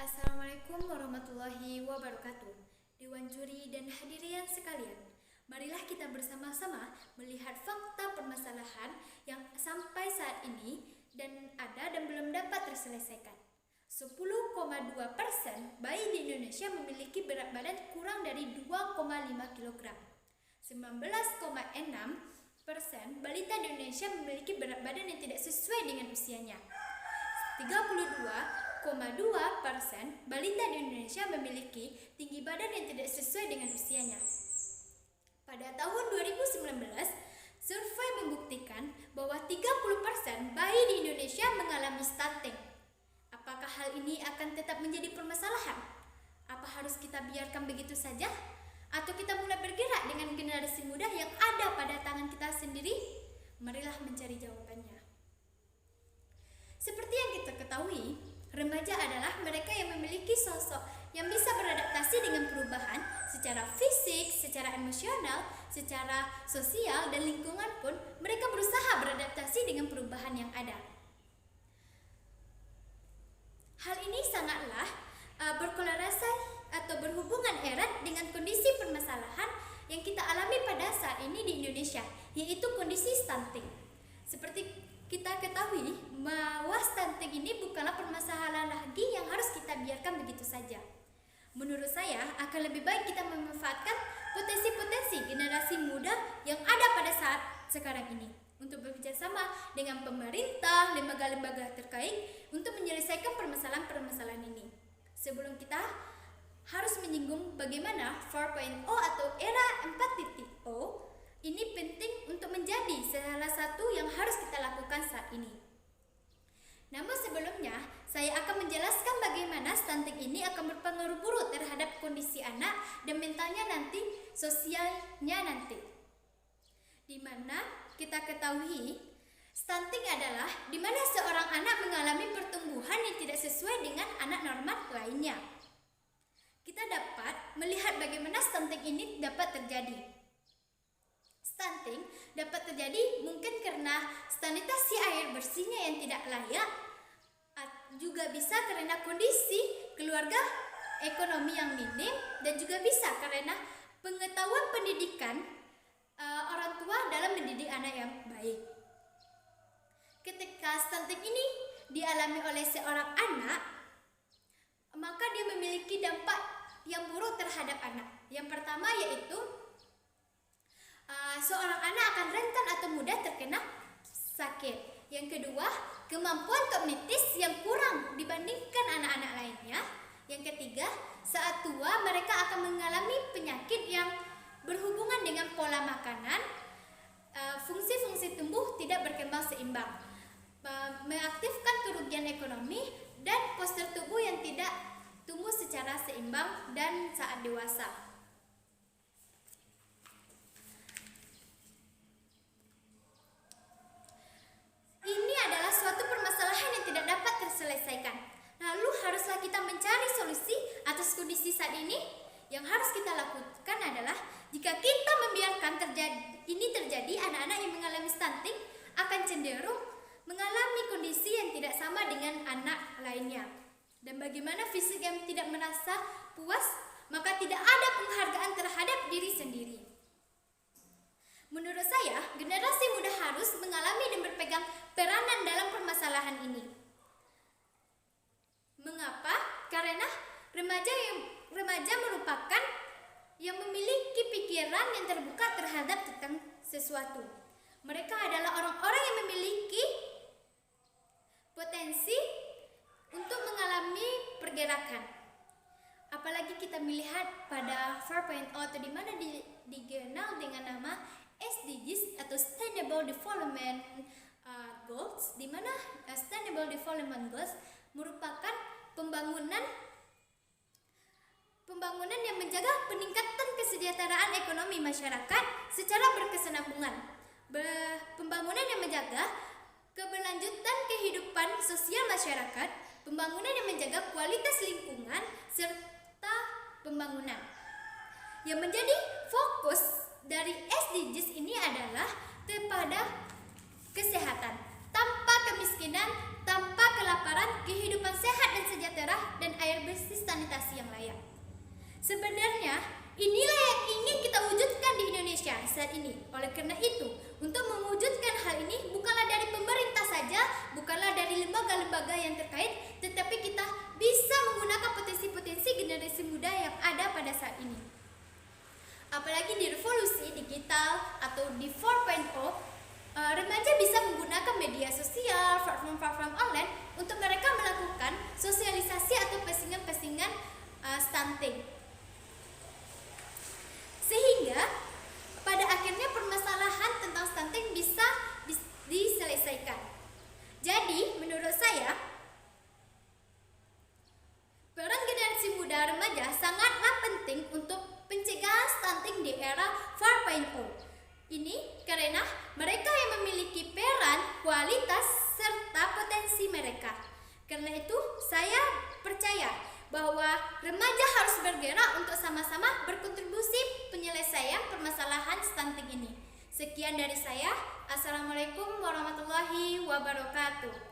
Assalamualaikum warahmatullahi wabarakatuh. Dewan juri dan hadirin sekalian, marilah kita bersama-sama melihat fakta permasalahan yang sampai saat ini ada dan belum dapat terselesaikan. 10,2% bayi di Indonesia memiliki berat badan kurang dari 2,5 kg. 19,6% balita di Indonesia memiliki berat badan yang tidak sesuai dengan usianya. 32,2% balita di Indonesia memiliki tinggi badan yang tidak sesuai dengan usianya. Pada tahun 2019, survei membuktikan bahwa 30% bayi di Indonesia mengalami stunting. Apakah hal ini akan tetap menjadi permasalahan? Apa harus kita biarkan begitu saja? Atau kita mulai bergerak dengan generasi muda yang ada pada tangan kita sendiri? Marilah mencari jawabannya. Seperti yang kita ketahui, remaja adalah mereka yang memiliki sosok yang bisa beradaptasi dengan perubahan secara fisik, secara emosional, secara sosial, dan lingkungan pun mereka berusaha beradaptasi dengan perubahan yang ada. Hal ini sangatlah berkorelasi atau berhubungan erat dengan kondisi permasalahan yang kita alami pada saat ini di Indonesia, yaitu kondisi stunting. Seperti kita ketahui bahwa stunting ini bukanlah permasalahan lagi yang harus kita biarkan begitu saja. Menurut saya akan lebih baik kita memanfaatkan potensi-potensi generasi muda yang ada pada saat sekarang ini untuk bekerjasama dengan pemerintah, lembaga-lembaga terkait untuk menyelesaikan permasalahan-permasalahan ini. Sebelum kita harus menyinggung bagaimana 4.0 atau era 4.0 ini penting untuk menjadi salah satu yang harus kita lakukan saat ini. Namun sebelumnya, saya akan menjelaskan bagaimana stunting ini akan berpengaruh buruk terhadap kondisi anak dan mentalnya nanti, sosialnya nanti. Di mana kita ketahui, stunting adalah di mana seorang anak mengalami pertumbuhan yang tidak sesuai dengan anak normal lainnya. Kita dapat melihat bagaimana stunting ini dapat terjadi. Stunting dapat terjadi mungkin karena sanitasi air bersihnya yang tidak layak, juga bisa karena kondisi keluarga ekonomi yang minim, dan juga bisa karena pengetahuan pendidikan orang tua dalam mendidik anak yang baik. Ketika stunting ini dialami oleh seorang anak, maka dia memiliki dampak yang buruk terhadap anak. Yang pertama yaitu seorang anak akan rentan atau mudah terkena sakit. Yang kedua, kemampuan kognitif yang kurang dibandingkan anak-anak lainnya. Yang ketiga, saat tua mereka akan mengalami penyakit yang berhubungan dengan pola makanan, fungsi-fungsi tubuh tidak berkembang seimbang, mengaktifkan kerugian ekonomi, dan postur tubuh yang tidak tumbuh secara seimbang dan saat dewasa. Ini adalah suatu permasalahan yang tidak dapat terselesaikan. Lalu haruslah kita mencari solusi atas kondisi saat ini. Yang harus kita lakukan adalah jika kita membiarkan ini terjadi, anak-anak yang mengalami stunting akan cenderung mengalami kondisi yang tidak sama dengan anak lainnya. Dan bagaimana fisik yang tidak merasa puas, maka tidak ada penghargaan terhadap diri sendiri. Menurut saya, generasi muda harus mengalami dan berpegang peranan dalam permasalahan ini. Mengapa? Karena remaja merupakan yang memiliki pikiran yang terbuka terhadap tentang sesuatu. Mereka adalah orang-orang yang memiliki potensi untuk mengalami pergerakan. Apalagi kita melihat pada 4.0 atau di mana dikenal dengan nama SDGs atau Sustainable Development Goals, di mana Sustainable Development Goals merupakan pembangunan yang menjaga peningkatan kesejahteraan ekonomi masyarakat secara berkesinambungan. Pembangunan yang menjaga keberlanjutan kehidupan sosial masyarakat, pembangunan yang menjaga kualitas lingkungan, serta pembangunan. Yang menjadi fokus dari SDGs ini adalah kepada kesehatan. Tanpa kemiskinan, tanpa kelaparan, kehidupan sehat dan sejahtera sejahtera, dan air bersih sanitasi yang layak. Sebenarnya, inilah yang ingin kita wujudkan di Indonesia saat ini. Oleh karena itu, untuk mewujudkan hal ini bukanlah dari pemerintah saja, bukanlah dari lembaga-lembaga yang terkait, tetapi kita bisa menggunakan potensi-potensi generasi muda yang ada pada saat ini. Apalagi di revolusi digital atau di 4.0, remaja bisa menggunakan media sosial, platform-platform online untuk mereka melakukan sosialisasi atau pesingan-pesingan stunting. Sehingga pada akhirnya permasalahan tentang stunting bisa diselesaikan. Jadi menurut saya, peran generasi muda remaja sangatlah penting untuk pencegahan stunting di era 4.0. Ini karena mereka yang memiliki peran, kualitas, serta potensi mereka. Karena itu saya percaya bahwa remaja harus bergerak untuk sama-sama berkontribusi penyelesaian permasalahan stunting ini. Sekian dari saya. Assalamualaikum warahmatullahi wabarakatuh.